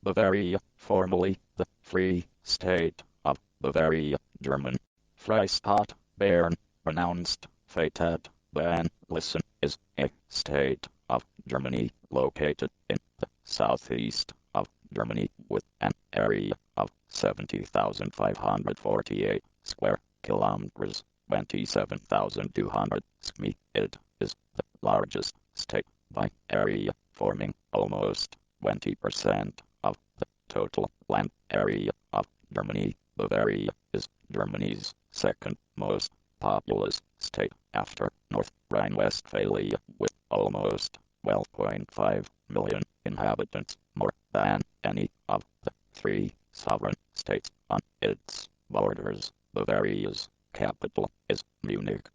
Bavaria, formerly the Free State of Bavaria, German. Freistaat Bayern, pronounced Freistaat Bayern, listen, is a state of Germany located in the southeast of Germany with an area of 70,548 square kilometers, 27,200 sq. It is the largest state by area, forming almost 20% of the total land area of Germany. Bavaria is Germany's second most populous state after North Rhine-Westphalia with almost 12.5 million inhabitants, more than any of the three sovereign states on its borders. Bavaria's capital is Munich.